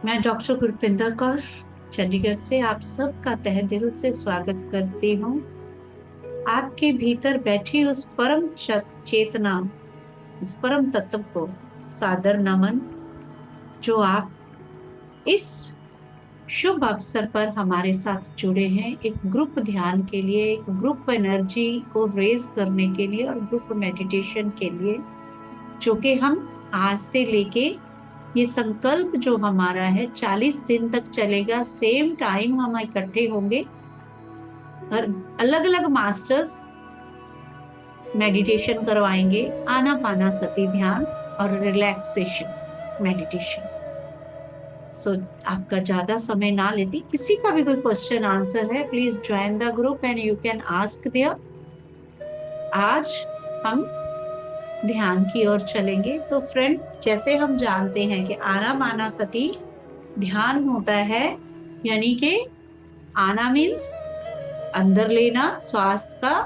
मैं डॉक्टर गुरपिंदर कौर चंडीगढ़ से आप सबका तहे दिल से स्वागत करती हूँ। आपके भीतर बैठी उस चेतना, उस परम तत्व को सादर नमन, जो आप इस शुभ अवसर पर हमारे साथ जुड़े हैं, एक ग्रुप ध्यान के लिए, एक ग्रुप एनर्जी को रेज करने के लिए और ग्रुप मेडिटेशन के लिए, जो कि हम आज से लेके ये संकल्प जो हमारा है 40 दिन तक चलेगा। सेम टाइम हम इकट्ठे होंगे और अलग अलग मास्टर्स मेडिटेशन करवाएंगे, आनापाना सती ध्यान और रिलैक्सेशन मेडिटेशन। सो आपका ज्यादा समय ना लेती, किसी का भी कोई क्वेश्चन आंसर है, please join the group and you can ask there. आज हम ध्यान की ओर चलेंगे। तो फ्रेंड्स, जैसे हम जानते हैं कि आनापाना सती ध्यान होता है, यानी कि आना मीन्स अंदर लेना श्वास का,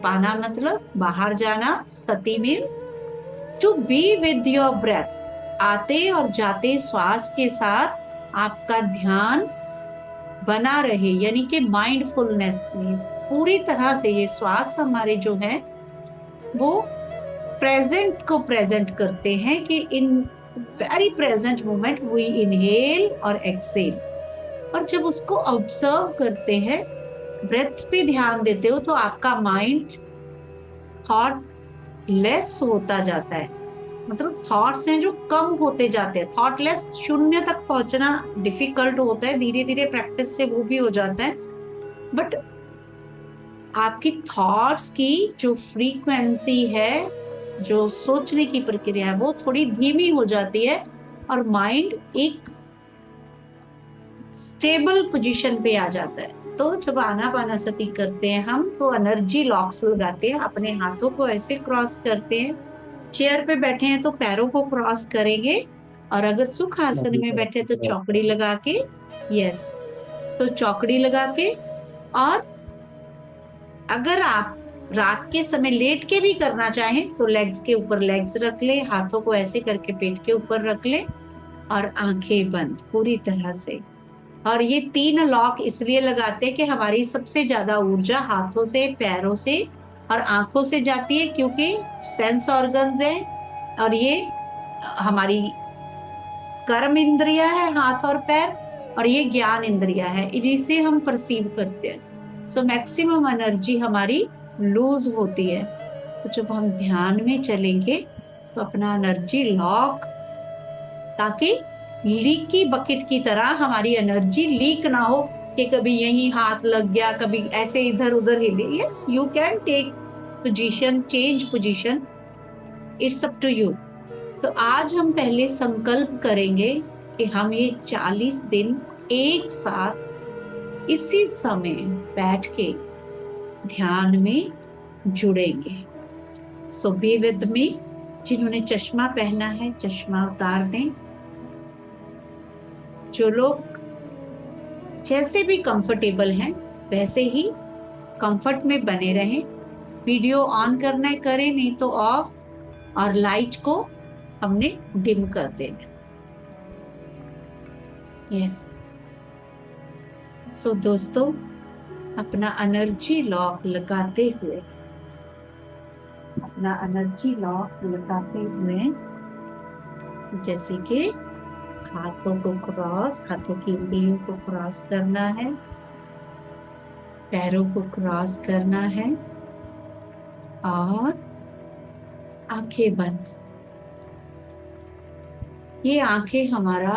पाना मतलब बाहर जाना, सती means to be with your breath. आते और जाते श्वास के साथ आपका ध्यान बना रहे, यानी कि माइंडफुलनेस में पूरी तरह से ये श्वास हमारे जो है वो प्रेजेंट को प्रेजेंट करते हैं कि in very present moment we inhale और एक्सेल। और जब उसको ऑब्जर्व करते हैं, ब्रेथ पे ध्यान देते हो, तो आपका माइंड थॉट लेस होता जाता है। मतलब थॉट्स हैं जो कम होते जाते हैं। थॉटलेस शून्य तक पहुंचना डिफिकल्ट होता है, धीरे धीरे प्रैक्टिस से वो भी हो जाता है। बट आपकी थॉट्स की जो फ्रीक्वेंसी है, जो सोचने की प्रक्रिया है, वो थोड़ी धीमी हो जाती है और माइंड एक स्टेबल पोजीशन पे आ जाता है। तो जब आनापानासती करते हैं हम, तो एनर्जी लॉक्स लगाते हैं, अपने हाथों को ऐसे क्रॉस करते हैं। चेयर पे बैठे हैं तो पैरों को क्रॉस करेंगे, और अगर सुख आसन में बैठे तो चौकड़ी लगा के, यस, तो चौकड़ी लगा के। और अगर आप रात के समय लेट के भी करना चाहें तो लेग्स के ऊपर लेग्स रख ले, हाथों को ऐसे करके पेट के ऊपर रख ले और आंखें बंद पूरी तरह से। और ये 3 लॉक इसलिए लगाते हैं कि हमारी सबसे ज्यादा ऊर्जा हाथों से, पैरों से और आंखों से जाती है, क्योंकि सेंस ऑर्गन्स है और ये हमारी कर्म इंद्रिया है, हाथ और पैर, और ये ज्ञान इंद्रिया है, इन्हीं से हम परसीव करते हैं। सो मैक्सिमम एनर्जी हमारी लूज होती है। तो जब हम ध्यान में चलेंगे तो अपना एनर्जी लॉक, ताकि लीकी बकेट की तरह हमारी एनर्जी लीक ना हो कि कभी यही हाथ लग गया, कभी ऐसे इधर उधर हिले। Yes, you can take position, change position, it's up to you. तो आज हम पहले संकल्प करेंगे कि हम ये 40 दिन एक साथ इसी समय बैठ के ध्यान में जुड़ेंगे। सो बी विद मी। जिन्होंने चश्मा पहना है चश्मा उतार दें। जो लोग जैसे भी कंफर्टेबल हैं वैसे ही कंफर्ट में बने रहें। वीडियो ऑन करना है करें, नहीं तो ऑफ, और लाइट को हमने डिम कर देना। यस। सो दोस्तों, अपना एनर्जी लॉक लगाते हुए, अपना एनर्जी लॉक लगाते हुए, जैसे कि हाथों को क्रॉस, हाथों की उंगलियों को क्रॉस करना है, पैरों को क्रॉस करना है और आंखें बंद। ये आंखें हमारा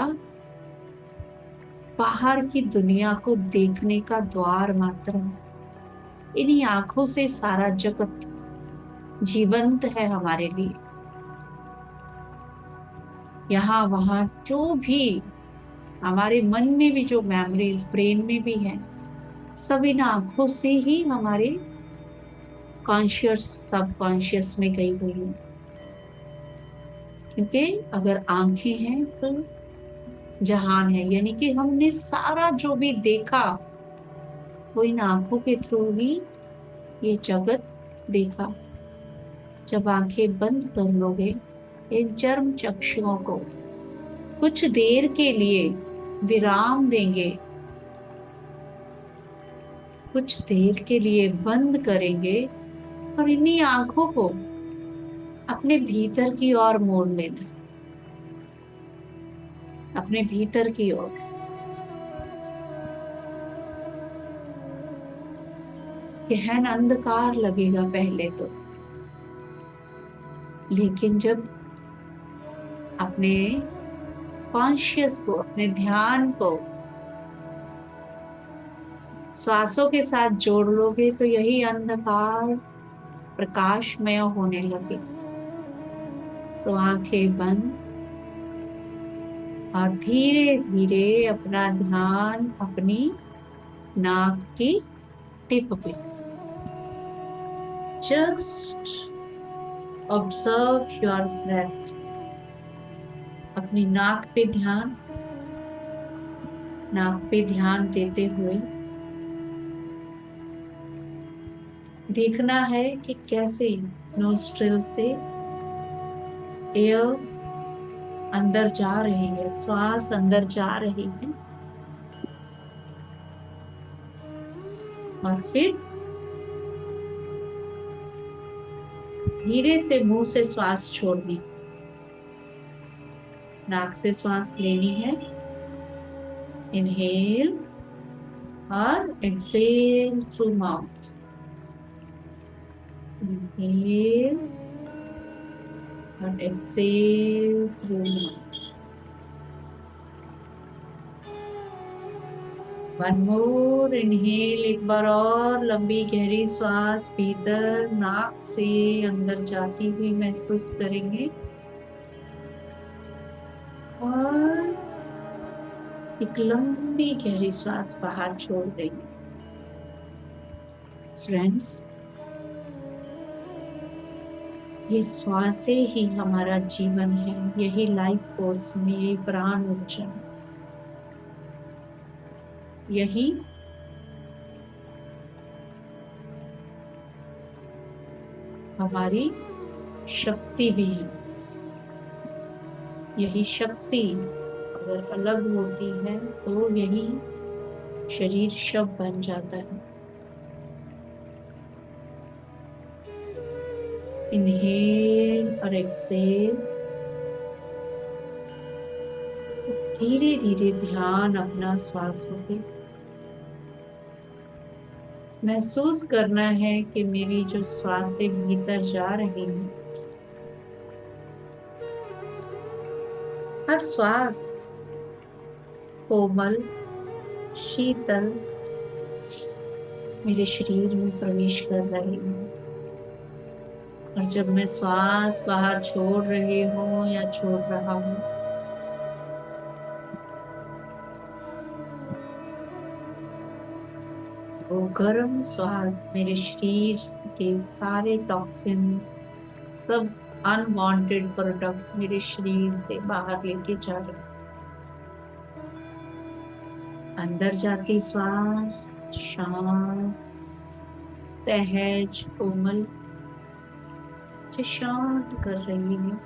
बाहर की दुनिया को देखने का द्वार मात्र है। इन्हीं आंखों से सारा जगत जीवंत है हमारे लिए। यहाँ वहां जो भी हमारे मन में भी जो मेमोरीज ब्रेन में भी है, सब इन आंखों से ही हमारे कॉन्शियस सबकॉन्शियस में गई हुई है। क्योंकि अगर आंखें हैं तो जहान है, यानी कि हमने सारा जो भी देखा वो इन आंखों के थ्रू ही ये जगत देखा। जब आंखें बंद कर लोगे, इन चर्म चक्षुओं को कुछ देर के लिए विराम देंगे, कुछ देर के लिए बंद करेंगे और इन्हीं आंखों को अपने भीतर की ओर मोड़ लेना है, अपने भीतर की ओर। गहन अंधकार लगेगा पहले तो, लेकिन जब अपने कॉन्शियस को, अपने ध्यान को श्वासों के साथ जोड़ लोगे तो यही अंधकार प्रकाशमय होने लगे। सो आंखें बंद और धीरे धीरे अपना ध्यान अपनी नाक की टिप पे, जस्ट ऑब्जर्व योर ब्रेथ। अपनी नाक पे ध्यान, नाक पे ध्यान देते हुए देखना है कि कैसे नोस्ट्रिल से एयर अंदर जा रही है, श्वास अंदर जा रही है, और फिर धीरे से मुंह से श्वास छोड़नी। नाक से श्वास लेनी है, इनहेल और एक्सेल थ्रू माउथ। इनहेल और exhale through mouth. One more inhale, एक बार और लंबी गहरी श्वास भीतर नाक से अंदर जाती हुई महसूस करेंगे और एक लंबी गहरी श्वास बाहर छोड़ देंगे। फ्रेंड्स, ये श्वासें ही हमारा जीवन है, यही लाइफ फोर्स में, यही प्राण ऊर्जा, यही हमारी शक्ति भी है। यही शक्ति अगर अलग होती है तो यही शरीर शव बन जाता है। इनहेल और एक्सेल, धीरे धीरे ध्यान अपना श्वासों पे महसूस करना है कि मेरी जो श्वासें भीतर जा रही हैं, हर श्वास कोमल शीतल मेरे शरीर में प्रवेश कर रही है, और जब मैं श्वास बाहर छोड़ रही हूँ या छोड़ रहा हूँ, वो गर्म श्वास मेरे शरीर के सारे टॉक्सिन्स, सब अनवांटेड प्रोडक्ट मेरे शरीर से बाहर लेके जा रहे। अंदर जाती श्वास शांत, सहज, कोमल, जो शांत कर रही है,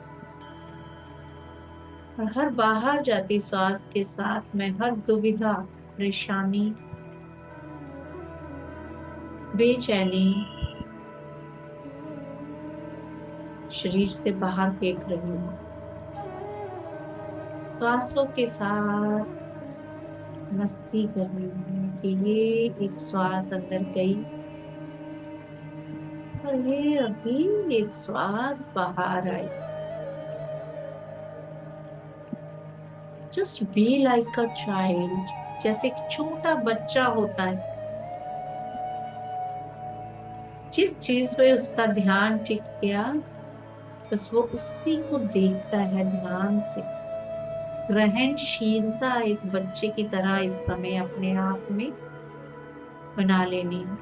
और हर बाहर जाती श्वास के साथ मैं हर दुविधा, परेशानी, बेचैनी शरीर से बाहर फेंक रही हूँ। श्वासों के साथ मस्ती कर रही हूँ कि ये एक श्वास अंदर गई और ये अभी एक श्वास बाहर आई। Just be like a child, जैसे एक छोटा बच्चा होता है, जिस चीज पे उसका ध्यान टिक गया बस वो उसी को देखता है ध्यान से। ग्रहणशीलता एक बच्चे की तरह इस समय अपने आप में बना लेनी है।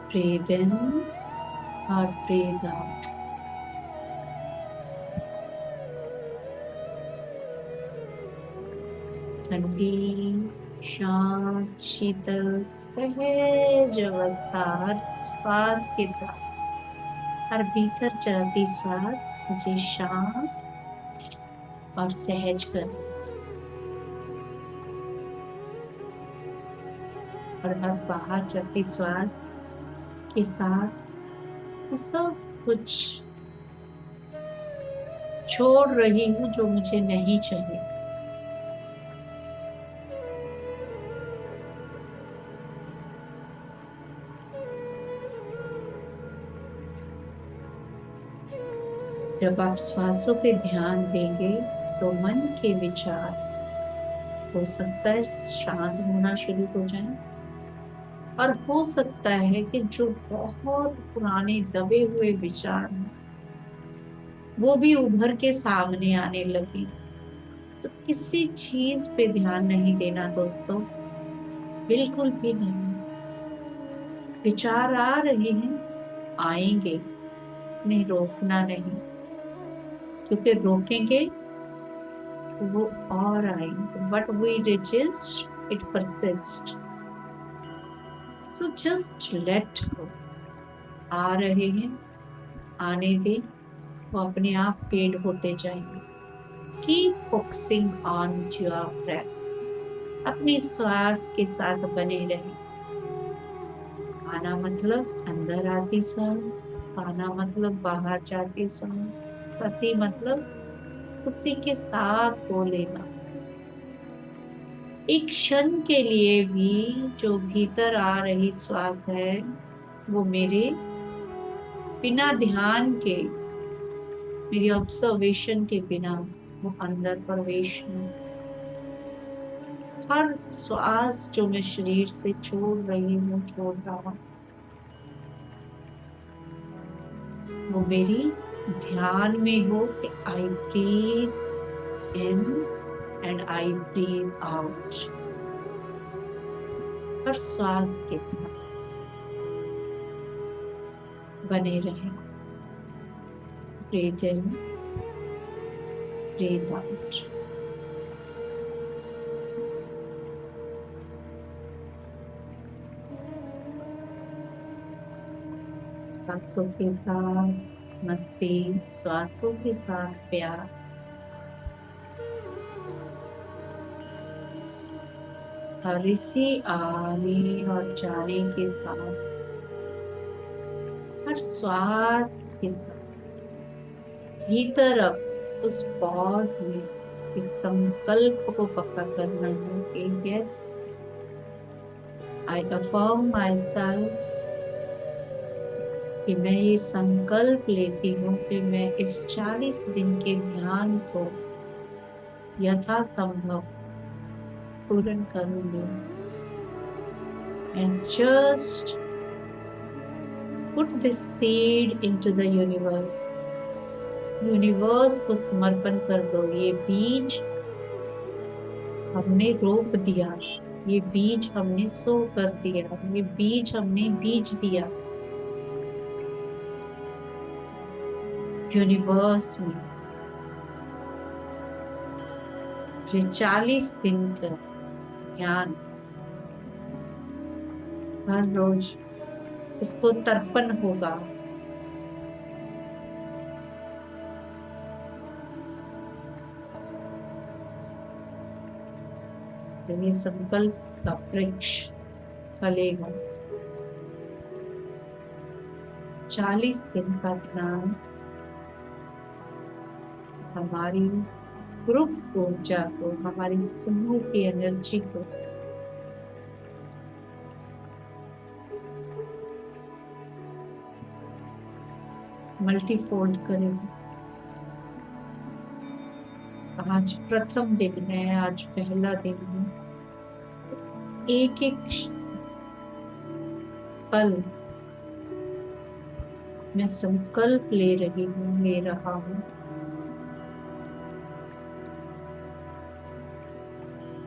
ब्रीथ इन और ब्रीथ आउट। ठंडी, शांत, शीतल, सहज अवस्था हर श्वास के साथ, हर भीतर चलती श्वास मुझे शांत और सहज कर। और अब बाहर चलती श्वास के साथ मैं सब कुछ छोड़ रही हूँ जो मुझे नहीं चाहिए। जब आप श्वासों पे ध्यान देंगे तो मन के विचार हो सकता है शांत होना शुरू हो जाए, और हो सकता है कि जो बहुत पुराने दबे हुए विचार हैं वो भी उभर के सामने आने लगे। तो किसी चीज पे ध्यान नहीं देना दोस्तों, बिल्कुल भी नहीं। विचार आ रहे हैं, आएंगे, नहीं रोकना नहीं, क्योंकि रोकेंगे तो वो और आएंगे। But we resist, it persist. So just let go. आ रहे हैं, आने दे, वो अपने आप फेड होते जाएंगे। Keep focusing on your breath. अपनी श्वास के साथ बने रहे। आना मतलब अंदर आती सांस, आना मतलब बाहर जाती सांस, सती मतलब उसी के साथ हो लेना। एक क्षण के लिए भी जो भीतर आ रही श्वास है वो मेरे बिना ध्यान के, मेरी ऑब्जर्वेशन के बिना वो अंदर प्रवेश नहीं। हर श्वास जो मैं शरीर से छोड़ रही हूँ, छोड़ रहा हूँ, वो मेरी ध्यान में हो कि I breathe in and I breathe out. हर श्वास के साथ बने रहे। Breathe in, breathe out. श्वासों के साथ मस्ती, श्वासों के साथ प्यार। और इसी आने और जाने के साथ, हर श्वास के साथ भीतर अब उस पॉज में इस संकल्प को पक्का करना है कि yes, I affirm my self, कि मैं ये संकल्प लेती हूँ कि मैं इस 40 दिन के ध्यान को यथासंभव पूर्ण करूंगी। And just put this seed into the universe. Universe को समर्पण कर दो। ये बीज हमने रोप दिया, ये बीज हमने सो कर दिया, ये बीज हमने बीज दिया यूनिवर्स में। ये 40 दिन का ध्यान हर रोज इसको तर्पण होगा। ये संकल्प का वृक्ष फलेगा। 40 दिन का ध्यान हमारी ग्रुप ऊर्जा को, हमारी समूह की एनर्जी को मल्टीफोल्ड करेगा। आज प्रथम दिन है, आज पहला दिन है। एक एक पल मैं संकल्प ले रही हूँ, ले रहा हूँ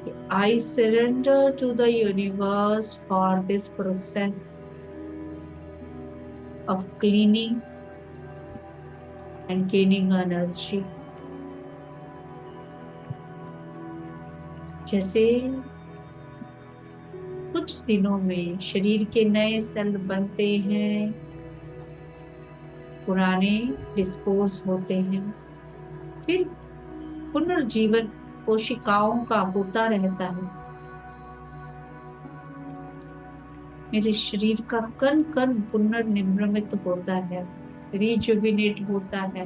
कि I surrender to the universe for this process of cleaning and gaining energy। जैसे कुछ दिनों में शरीर के नए सेल बनते हैं, पुराने डिस्पोज होते हैं, फिर पुनर्जीवन कोशिकाओं का होता रहता है। मेरे शरीर का कण कण पुनर्निर्मित होता है, रिजुविनेट होता है।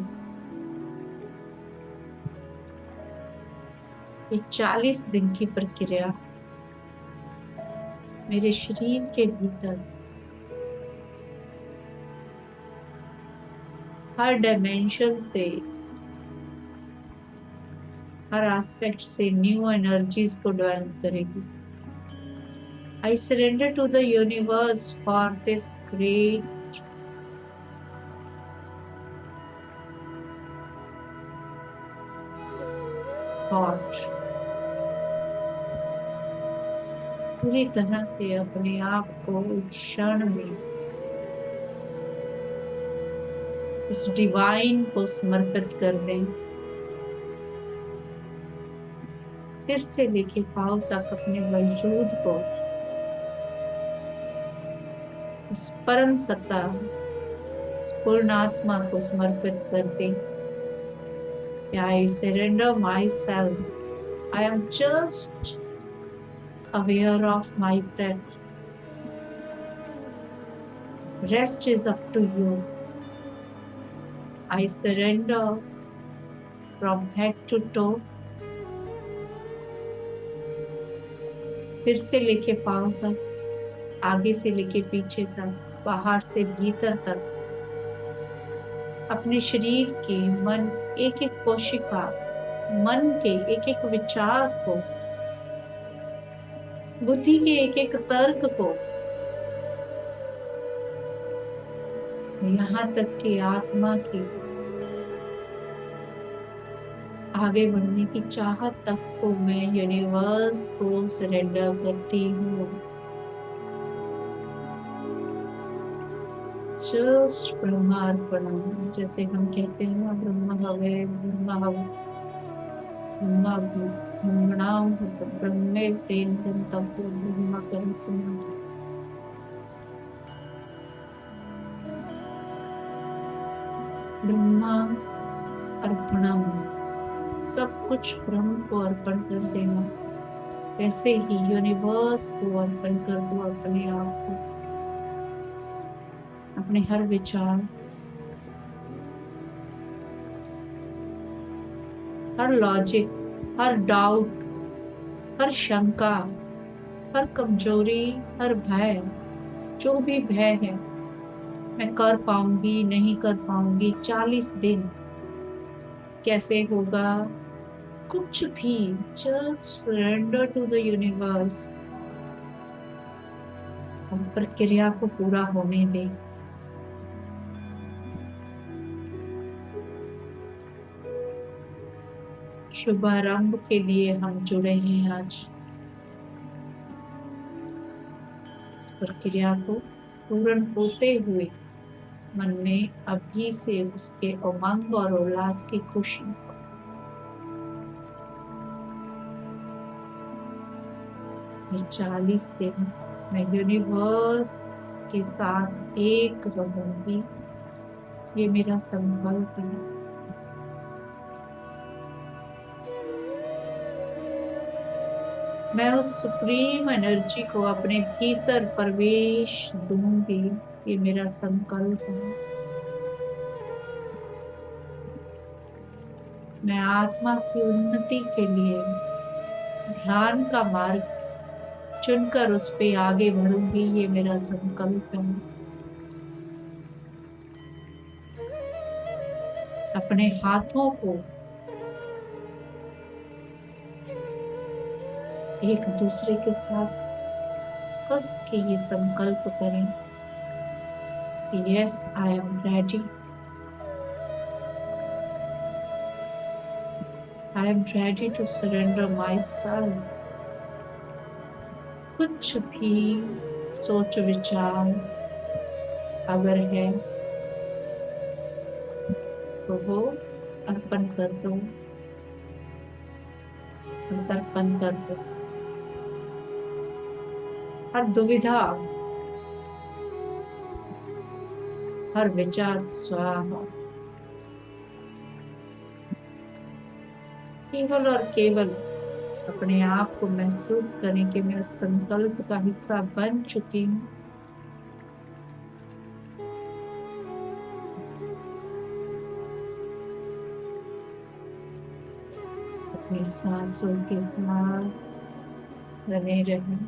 ये 40 दिन की प्रक्रिया मेरे शरीर के भीतर हर डायमेंशन से, हर एस्पेक्ट से न्यू एनर्जीज को डेवलप करेगी। I surrender to the universe for this great thought। पूरी तरह से अपने आप को एक क्षण में इस डिवाइन को समर्पित कर दें। सिर से लेके पांव तक अपने वजूद को उस परम सत्ता, उस पूर्ण आत्मा को समर्पित कर दें। I surrender myself. I am just aware of my breath. Rest is up to you. I surrender from head to toe. सिर से लेके पांव तक, आगे से लेके पीछे तक, बाहर से भीतर तक, अपने शरीर के मन एक एक कोशिका, मन के एक एक विचार को, बुद्धि के एक एक तर्क को, यहाँ तक कि आत्मा की आगे बढ़ने की चाहत तक को मैं यूनिवर्स को सरेंडर करती हूँ। जस्ट ब्रह्मार्पणम, जैसे हम कहते हैं ना, ब्रह्म हवे ब्रह्म हव ब्रह्मा ब्रह्मणाम हत ब्रह्मे तेन गंतव्य ब्रह्म कर्म समाधि। ब्रह्मा अर्पणम, सब कुछ ब्रह्म को अर्पण कर देना। ऐसे ही यूनिवर्स को अर्पण कर दो अपने आप को, अपने हर विचार, हर लॉजिक, हर डाउट, हर शंका, हर कमजोरी, हर भय, जो भी भय है, मैं कर पाऊंगी नहीं कर पाऊंगी, 40 दिन कैसे होगा, कुछ भी, just surrender to the universe. हम प्रक्रिया को पूरा होने दें। शुभारंभ के लिए हम जुड़े हैं आज। इस प्रक्रिया को पूर्ण होते हुए मन में अभी से उसके उमंग और उल्लास की खुशी, ये 40 दिन मैं यूनिवर्स के साथ एक रहूंगी, ये मेरा संकल्प है। मैं उस सुप्रीम एनर्जी को अपने भीतर प्रवेश दूंगी, ये मेरा संकल्प है। मैं आत्मा की उन्नति के लिए ध्यान का मार्ग चुनकर उस पे आगे बढ़ूंगी, ये मेरा संकल्प है। अपने हाथों को एक दूसरे के साथ कस के ये संकल्प करें कि yes, I am ready, I am ready to surrender myself. कुछ भी सोच विचार अगर है तो वो अर्पण कर दो, इसका तर्पण कर दो। हर दुविधा, हर विचार स्वाहा। केवल और केवल अपने आप को महसूस करें कि मैं उस संकल्प का हिस्सा बन चुकी हूँ। अपनी सांसों के साथ बने रहें।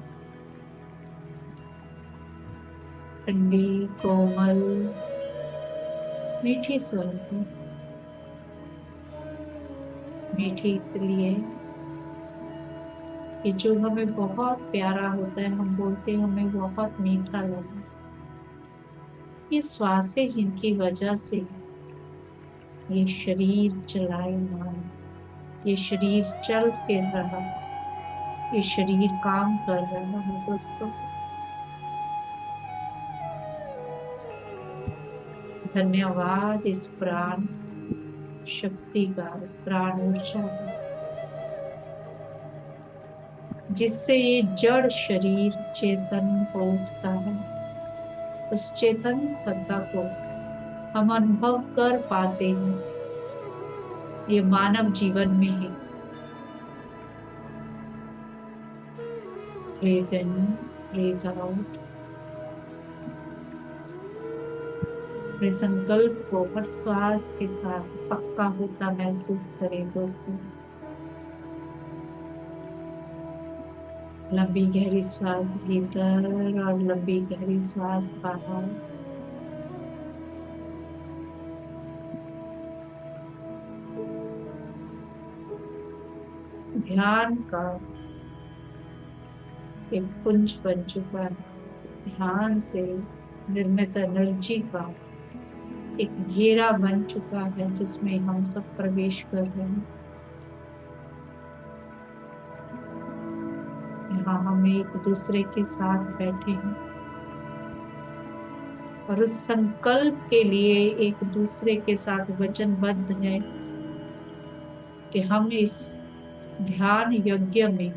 ठंडी, कोमल, मीठी सांसें। मीठी इसलिए कि जो हमें बहुत प्यारा होता है, हम बोलते हैं हमें बहुत मीठा लगा। ये श्वासें जिनकी वजह से ये शरीर चलायमान, ये शरीर चल फिर रहा, ये शरीर काम कर रहा है दोस्तों। धन्यवाद इस प्राण शक्ति का, इस प्राण ऊर्जा का, जिससे ये जड़ शरीर चेतन हो उठता है। उस चेतन सत्ता को हम अनुभव कर पाते हैं ये मानव जीवन में है। Breathe in, breathe out. अपने संकल्प को हर श्वास के साथ पक्का होता महसूस करें दोस्तों। लंबी गहरी श्वास भीतर और लंबी गहरी श्वास बाहर। ध्यान का एक पुंज बन चुका है। ध्यान से निर्मित एनर्जी का एक घेरा बन चुका है जिसमें हम सब प्रवेश कर रहे हैं। यहाँ हम एक दूसरे के साथ बैठे हैं और उस संकल्प के लिए एक दूसरे के साथ वचनबद्ध है कि हम इस ध्यान यज्ञ में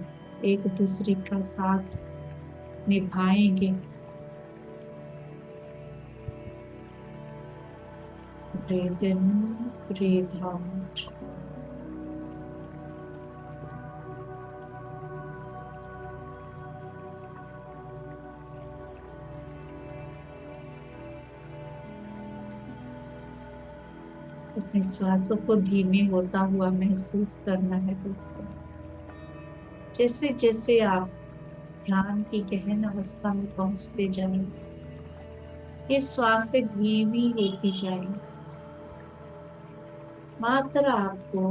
एक दूसरे का साथ निभाएंगे। Breathe in, breathe out. अपने श्वासों को धीमे होता हुआ महसूस करना है दोस्तों। जैसे जैसे आप ध्यान की गहन अवस्था में पहुंचते जाएं, ये श्वासें धीमी होती जाएं। मात्र आपको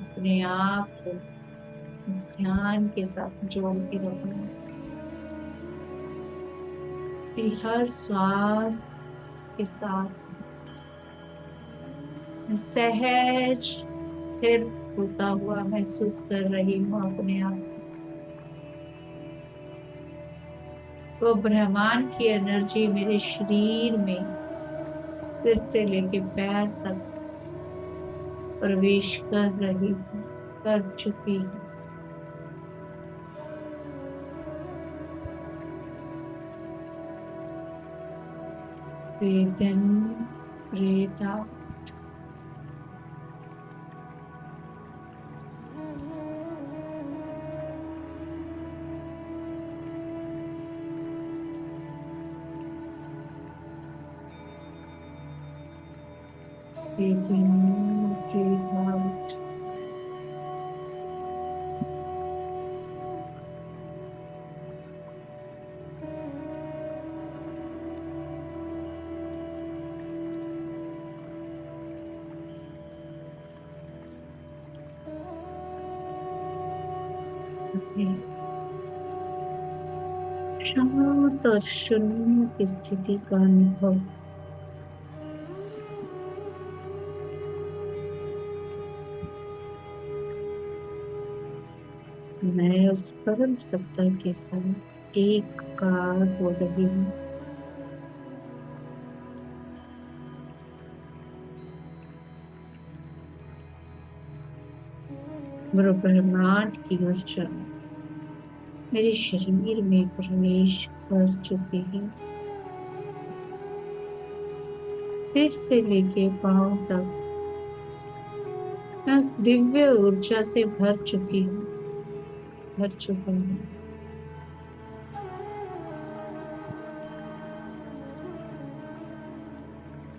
अपने आप को इस ध्यान के साथ जोड़ के रखना है। फिर हर श्वास के साथ मैं सहज स्थिर होता हुआ महसूस कर रही हूँ अपने आप को। ब्रह्मांड की एनर्जी मेरे शरीर में सिर से लेके पैर तक प्रवेश कर रही है, कर चुकी है। Breathe in, breathe out. Breathe in, breathe out. शांत और शून्य की स्थिति का अनुभव। मैं उस परम सत्ता के साथ एककार हो रही हूँ। ब्रह्मांड की ऊर्जा मेरे शरीर में प्रवेश कर चुकी है। सिर से लेके पांव तक मैं उस दिव्य ऊर्जा से भर चुकी हूँ, भर चुका हूँ।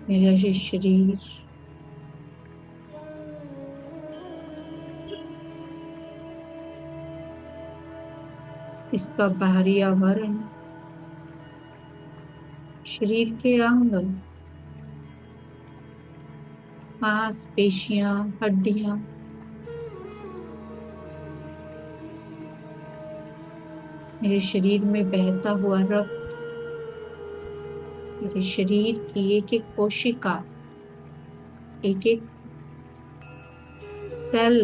मेरा ये शरीर इसका बाहरी आवरण, शरीर के अंग, मांसपेशियां, हड्डियां, मेरे शरीर में बहता हुआ रक्त, मेरे शरीर की एक एक कोशिका, एक एक सेल,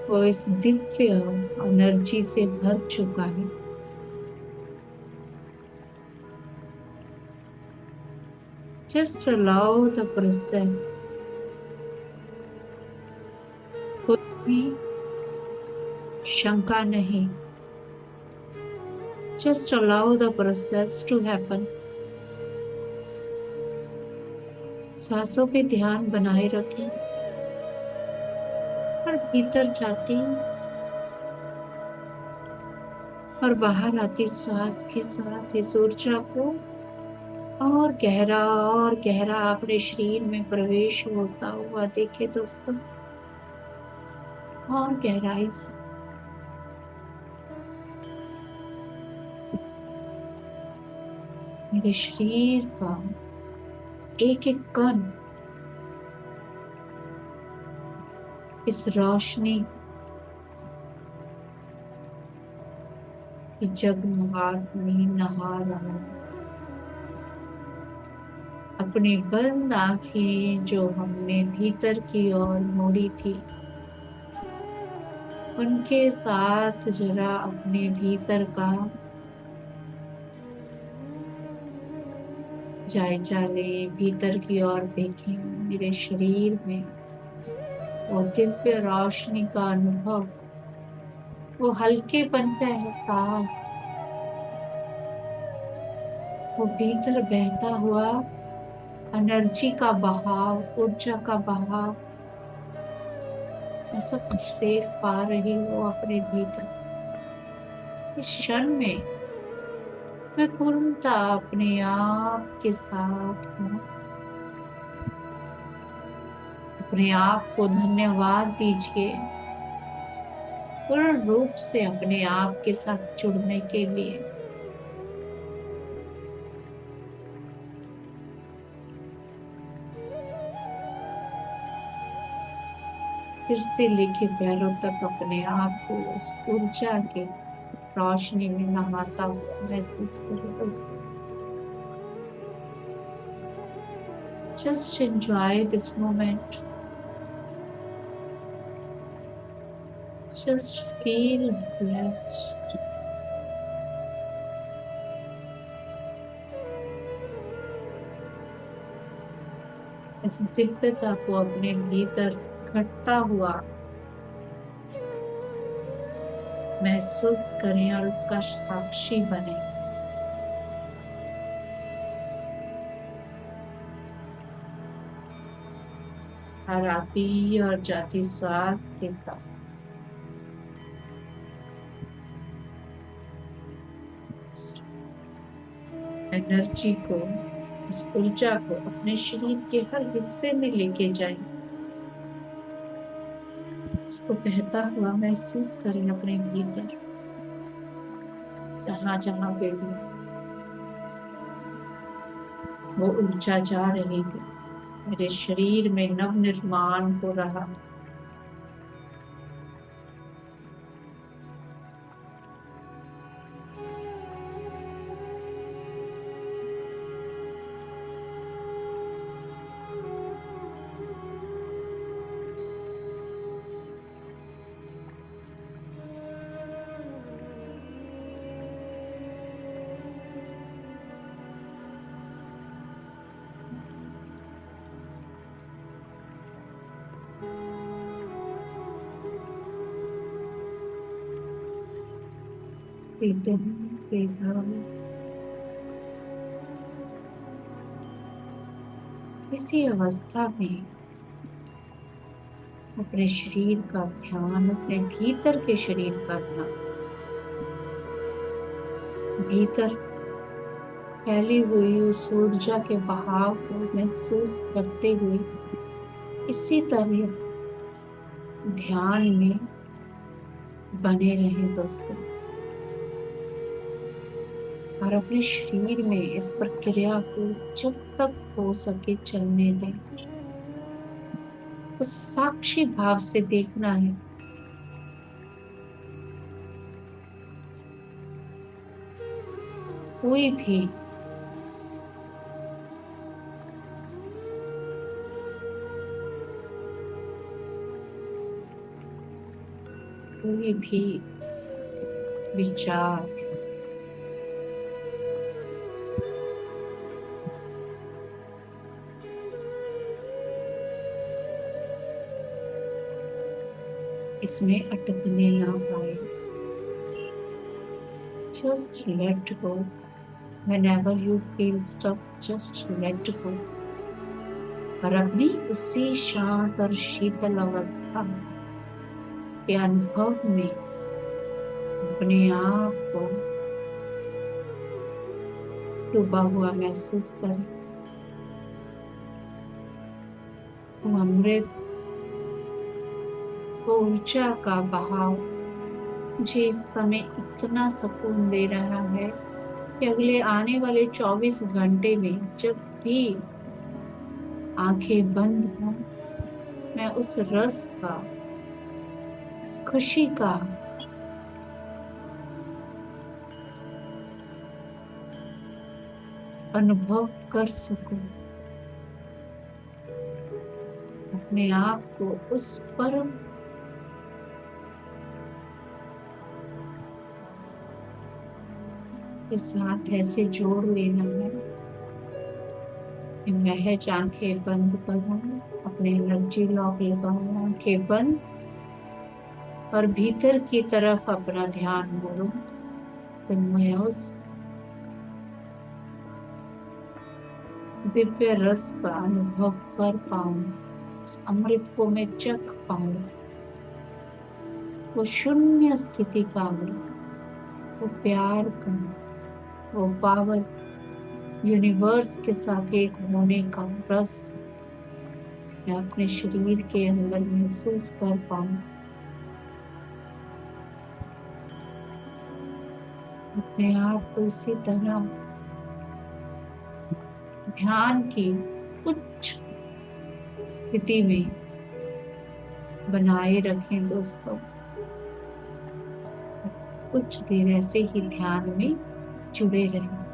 वो इस दिव्य एनर्जी से भर चुका है। Just allow the process. कोई भी शंका नहीं, just allow the process to happen. सांसों पे ध्यान बनाए रखें और भीतर जाती और बाहर आती श्वास के साथ इस ऊर्जा को और गहरा अपने शरीर में प्रवेश होता हुआ देखे दोस्तों, और गहराई से। मेरे शरीर का एक एक कण इस रोशनी की जगमगाहट में नहा रहा है। अपनी बंद आंखें जो हमने भीतर की ओर मोड़ी थी, उनके साथ जरा अपने भीतर का जायजा ले, भीतर की ओर देखें। मेरे शरीर में वो दिव्य रोशनी का अनुभव, वो हल्केपन का एहसास, वो भीतर बहता हुआ एनर्जी का बहाव, ऊर्जा का बहाव, मैं सब कुछ देख पा रही हूँ अपने भीतर। इस क्षण में मैं पूर्णतः अपने आप के साथ हूँ। अपने आप को धन्यवाद दीजिए पूर्ण रूप से अपने आप के साथ जुड़ने के लिए। सिर से लेके पैरों तक अपने आप को उस ऊर्जा के रोशनी में नहाता हुआ महसूस करो दोस्तों। Just enjoy this moment. Just feel blessed. इस दिव्यता को अपने भीतर घटता हुआ महसूस करें और उसका साक्षी बने। और आती और जाती श्वास के साथ एनर्जी को, इस ऊर्जा को अपने शरीर के हर हिस्से में लेके जाएं। उसको बहता हुआ महसूस करें अपने भीतर, जहां जहां पे भी वो ऊर्जा जा रही है। मेरे शरीर में नव निर्माण हो रहा है। इसी अवस्था में अपने शरीर का ध्यान, अपने भीतर के शरीर का ध्यान, भीतर फैली हुई उस ऊर्जा के बहाव को महसूस करते हुए इसी तरह ध्यान में बने रहें दोस्तों। और अपने शरीर में इस प्रक्रिया को जब तक हो सके चलने दें। उस साक्षी भाव से देखना है। कोई भी कोई भी विचार इसमें अटकने ना पाए। Just let go. Whenever you feel stuck, just let go. और अपनी उसी शांत और शीतल अवस्था के अनुभव में अपने आप को डूबा हुआ महसूस करें। वो अमृत, वो ऊर्जा का बहाव मुझे इस समय इतना सुकून दे रहा है कि अगले आने वाले 24 घंटे में जब भी आंखें बंद हों, मैं उस रस का, उस खुशी का अनुभव कर सकूं। अपने आप को उस परम के साथ ऐसे जोड़ लेना है कि महज आंखें बंद करूं, अपने एनर्जी लॉक लगाऊं, आंखें बंद और भीतर की तरफ अपना ध्यान मोड़ूं, तो मैं उस दिव्य रस का अनुभव कर पाऊं, उस अमृत को मैं चख पाऊं। वो शून्य स्थिति का अमृत, वो प्यार का, वो पावर, यूनिवर्स के साथ एक होने का रस मैं अपने शरीर के अंदर महसूस कर पाऊं। अपने आप को इसी तरह ध्यान की उच्च स्थिति में बनाए रखें दोस्तों। कुछ देर ऐसे ही ध्यान में जुड़े रहें।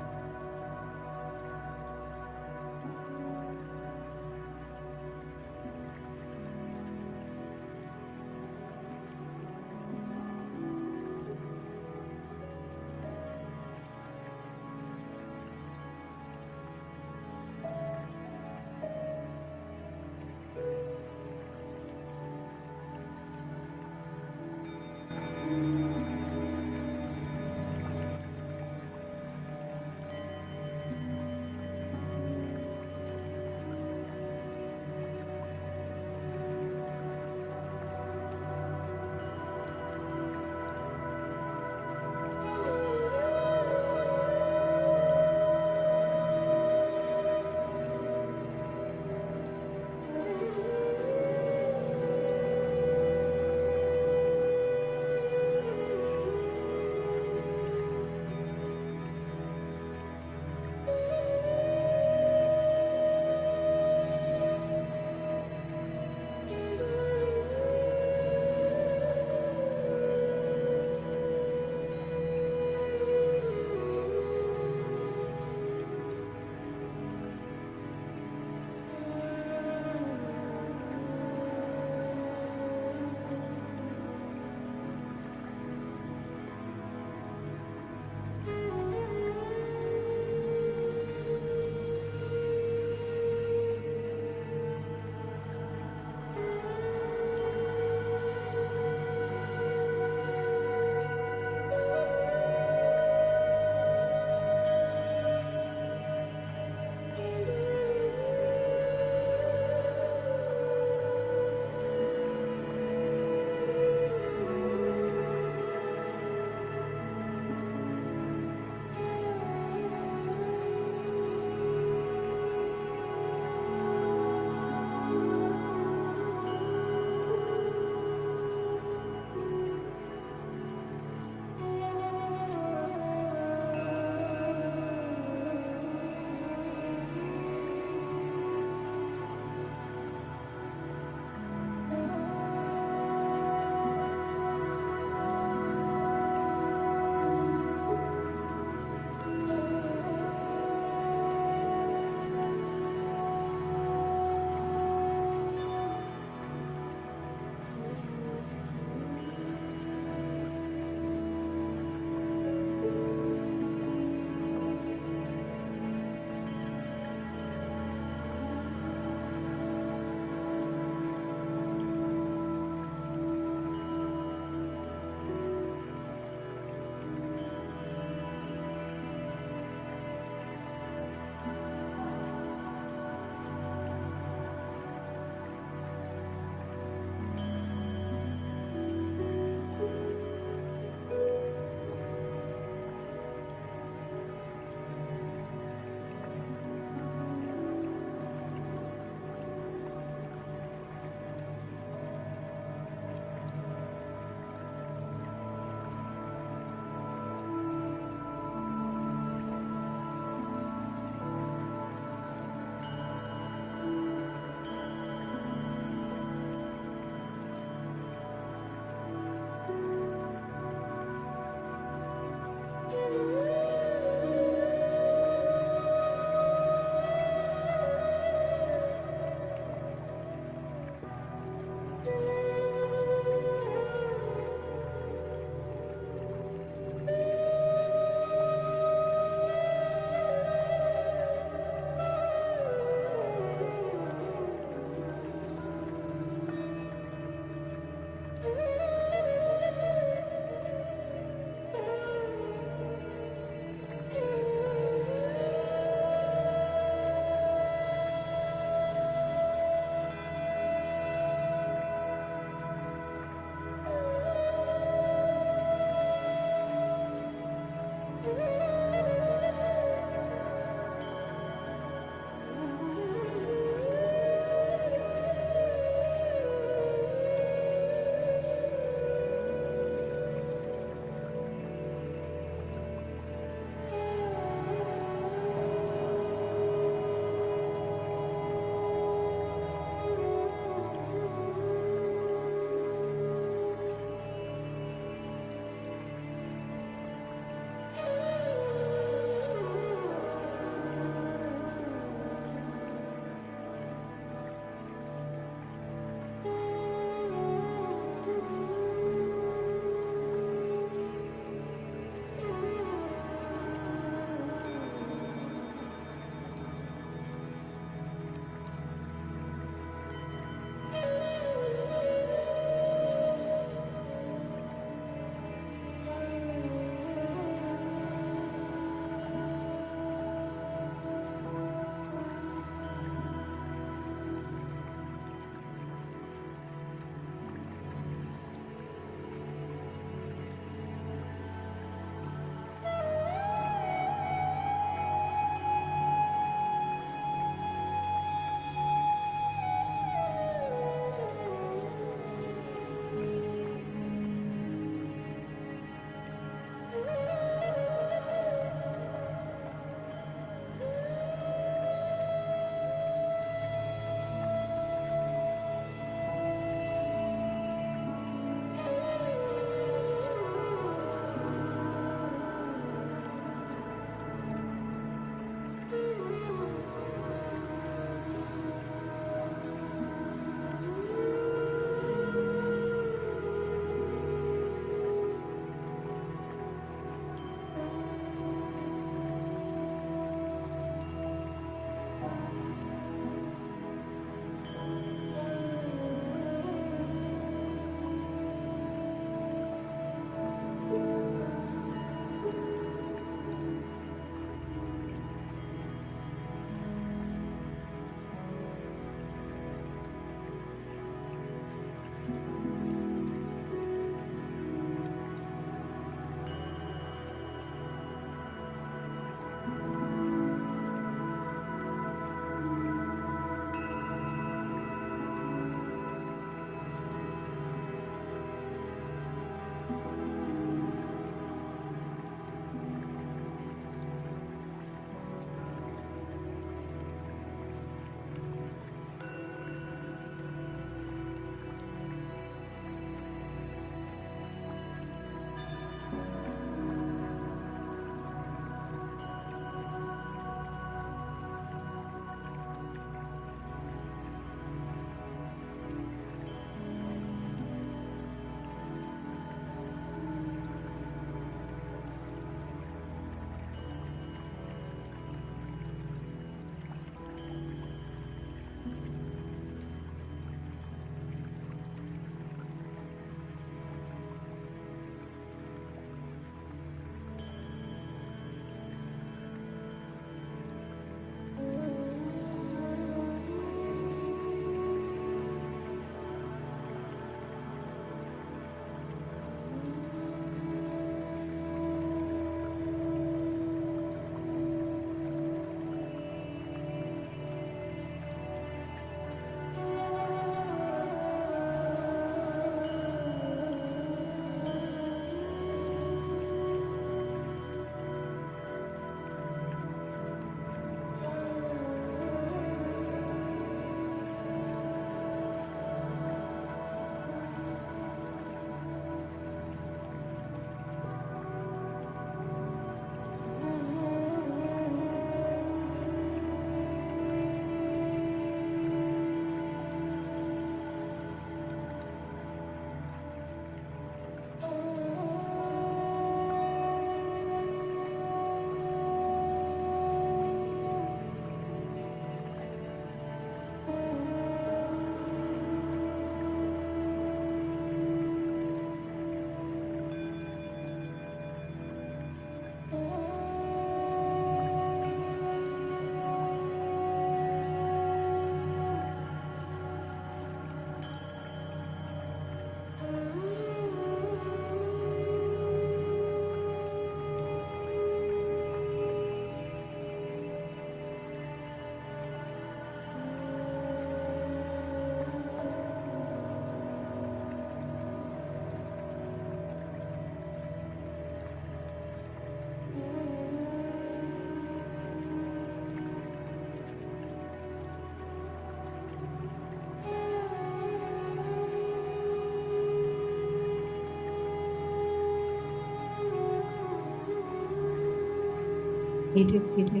धीरे धीरे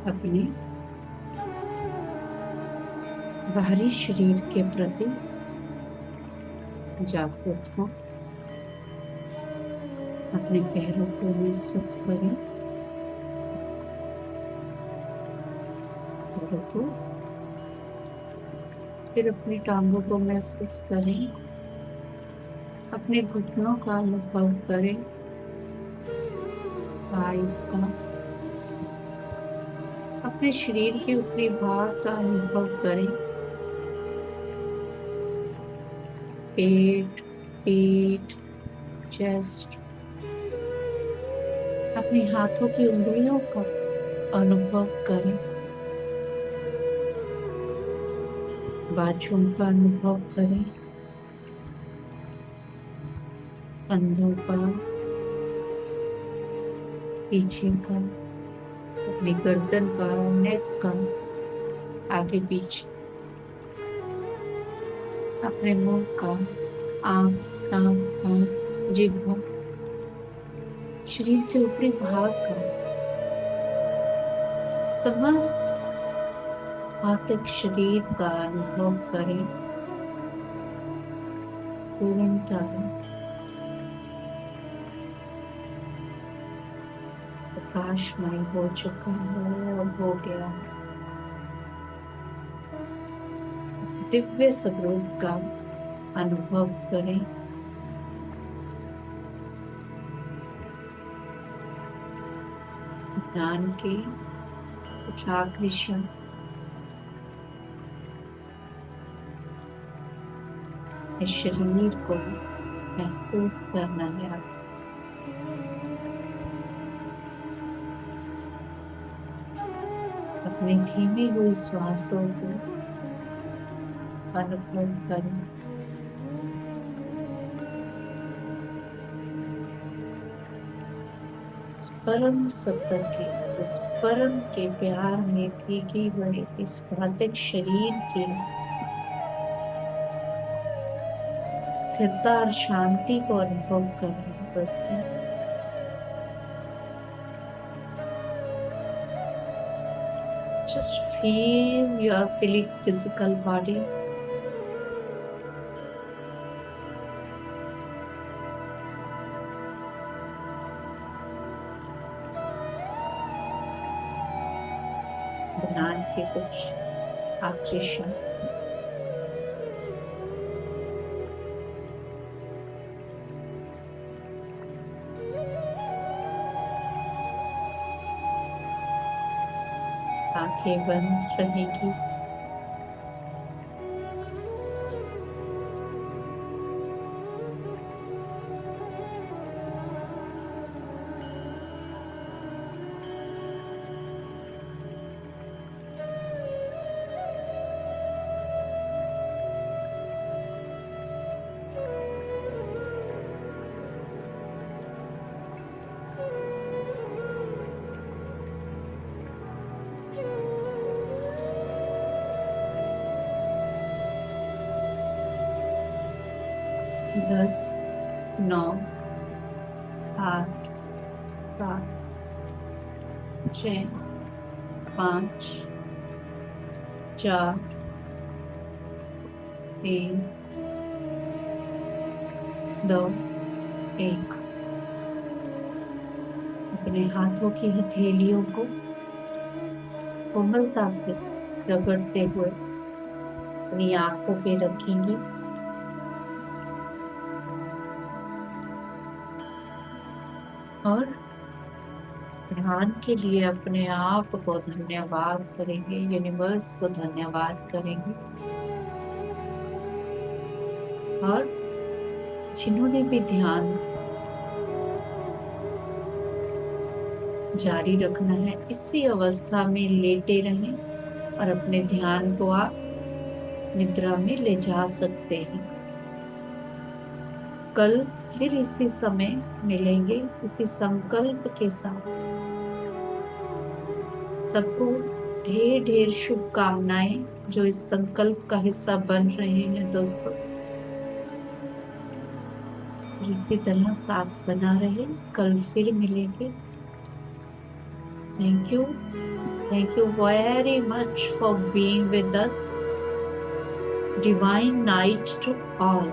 अपने बाहरी शरीर के प्रति जागृत हो। अपने पैरों को महसूस करें, पैरों को, फिर अपनी टांगों को महसूस करें, अपने घुटनों का अनुभव करें, थाइस का, अपने शरीर के ऊपरी भाग का अनुभव करें, पेट, पीठ, चेस्ट, अपने हाथों की उंगलियों का अनुभव करें, बाजुओं का अनुभव करें, कंधों का, पीछे का, अपनी गर्दन का, नेक का, आगे पीछे, अपने मुंह का, आंख, नाक, कान, जिह्वा, शरीर के ऊपरी भाग का समस्त आंतरिक शरीर का अनुभव करें। पूर्णतः प्रकाशमय हो चुका है और हो गया है। इस दिव्य स्वरूप का अनुभव करें। ज्ञान के कुछ आखिरी क्षण इस शरीर को महसूस करना है। अपनी धीमी हुई श्वासों को अनुभव करें। परम सत्य के, उस परम के प्यार में भीगी हुई इस भौतिक शरीर की स्थिरता और शांति को अनुभव करें। दोस्तों, just feel your physical body. ध्यान के कुछ आखिरी क्षण आंखें बंद रहेगी। दस, 9, 8, 7, 6, 5, 4, 3, 2, 1। अपने हाथों की हथेलियों को कोमलता से रगड़ते हुए अपनी आंखों पे रखेंगी और ध्यान के लिए अपने आप को धन्यवाद करेंगे, यूनिवर्स को धन्यवाद करेंगे। और जिन्होंने भी ध्यान जारी रखना है, इसी अवस्था में लेटे रहें और अपने ध्यान को आप निद्रा में ले जा सकते हैं। कल फिर इसी समय मिलेंगे इसी संकल्प के साथ। सबको ढेर ढेर शुभकामनाएं जो इस संकल्प का हिस्सा बन रहे हैं दोस्तों। इसी तरह साथ बना रहे, कल फिर मिलेंगे। Thank you, thank you very much for being with us. Divine night to all.